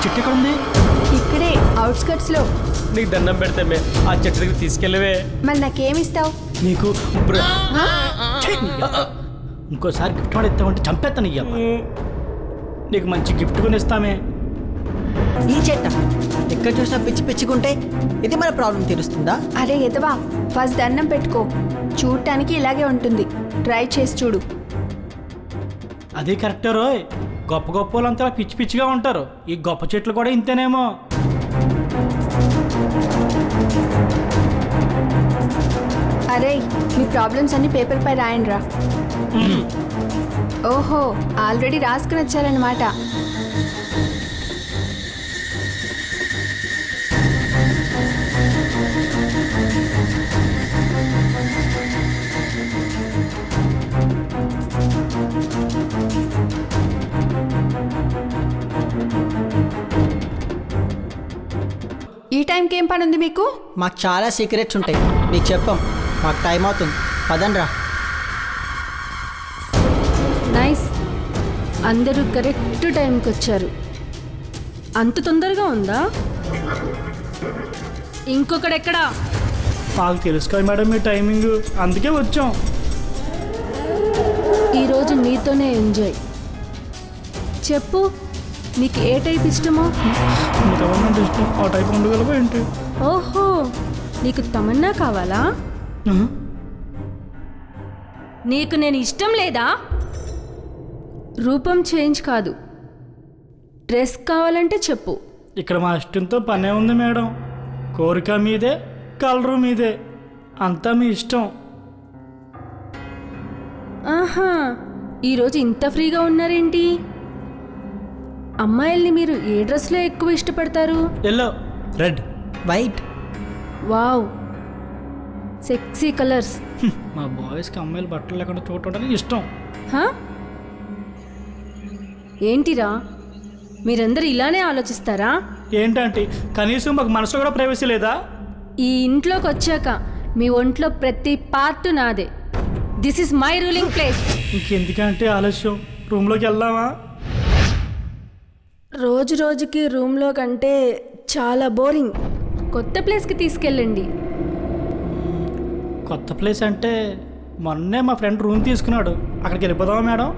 చెట్టు ఎక్కడ ఉంది? ఇక్కడే అవుట్స్కట్స్ లో. నీకు దండం పెడితే ఆ చెట్టు దగ్గర తీసుకెళ్ళవే. మరి నాకేమిస్తావు? నీకు ఇంకోసారి గిఫ్ట్ వాడు ఇస్తామంటే చంపేస్తాను ఇయ్యమ్మ. నీకు మంచి గిఫ్ట్ కొని ఇస్తామే. ఈ చెట్ట ఎక్కడ చూసినా పిచ్చి పిచ్చిగుంటే ఇది మన ప్రాబ్లం తీరుస్తుందా? అరే ఎదవా, ఫస్ట్ దండం పెట్టుకో. చూడటానికి ఇలాగే ఉంటుంది, ట్రై చేసి చూడు. అది కరెక్టే రోయ్. గొప్ప గొప్ప వాళ్ళంతా పిచ్చి పిచ్చిగా ఉంటారు. ఈ గొప్ప చెట్లు కూడా ఇంతేనేమో. అరే మీ ప్రాబ్లమ్స్ అన్ని పేపర్ పై రాయండి రా. ఓహో, ఆల్రెడీ రాసుకుని వచ్చారనమాట. ఈ టైంకి ఏం పని ఉంది మీకు? మాకు చాలా సీక్రెట్స్ ఉంటాయి, మీకు చెప్పాం. మాకు టైం అవుతుంది, పదండ్రా. నైస్, అందరూ కరెక్ట్ టైంకి వచ్చారు. అంత తొందరగా ఉందా? ఇంకొకడెక్కడా? మాకు తెలుసు కదా మేడం మీ టైమింగ్, అందుకే వచ్చాం. ఈరోజు నీతోనే ఎంజాయ్. చెప్పు, నీకు ఏ టైప్ ఇష్టమో? ఇంతమంది ఇష్టం ఆ టైప్ ఉండగలవా ఏంటి? ఓహో, నీకు తమన్నా కావాలా? నీకు నేను ఇష్టం లేదా? రూపం చేంజ్ కాదు, డ్రెస్ కావాలంటే చెప్పు. ఇక్కడ మా ఇష్టంతో పనే ఉంది మేడం. కోరిక మీదే, కలరు మీదే, అంతా మీ ఇష్టం. ఆహా, ఈరోజు ఇంత ఫ్రీగా ఉన్నారేంటి? అమ్మాయిల్ని మీరు ఏ డ్రెస్లో ఎక్కువ ఇష్టపడతారు? Yellow, red, white. Wow, sexy colours. మా బాయ్స్కి అమ్మాయిలు బట్టలు లేకుండా చూడటానికి ఇష్టం. హా? ఏంటిరా, మీరందరూ ఇలానే ఆలోచిస్తారా? ఏంటంటే కనీసం మాకు మనసులో కూడా ప్రైవసీ లేదా? ఈ ఇంట్లోకి వచ్చాక మీ ఒంట్లో ప్రతి పార్ట్ నాదే. This is my ruling place. ఇంకెందుకంటే ఆలస్యం, రూమ్లోకి వెళ్దామా? రోజు రోజుకి రూమ్లో కంటే చాలా బోరింగ్. కొత్త ప్లేస్కి తీసుకెళ్ళండి. కొత్త ప్లేస్ అంటే మొన్నే మా ఫ్రెండ్ రూమ్ తీసుకున్నాడు, అక్కడికి వెళ్ళిపోదామా మేడం?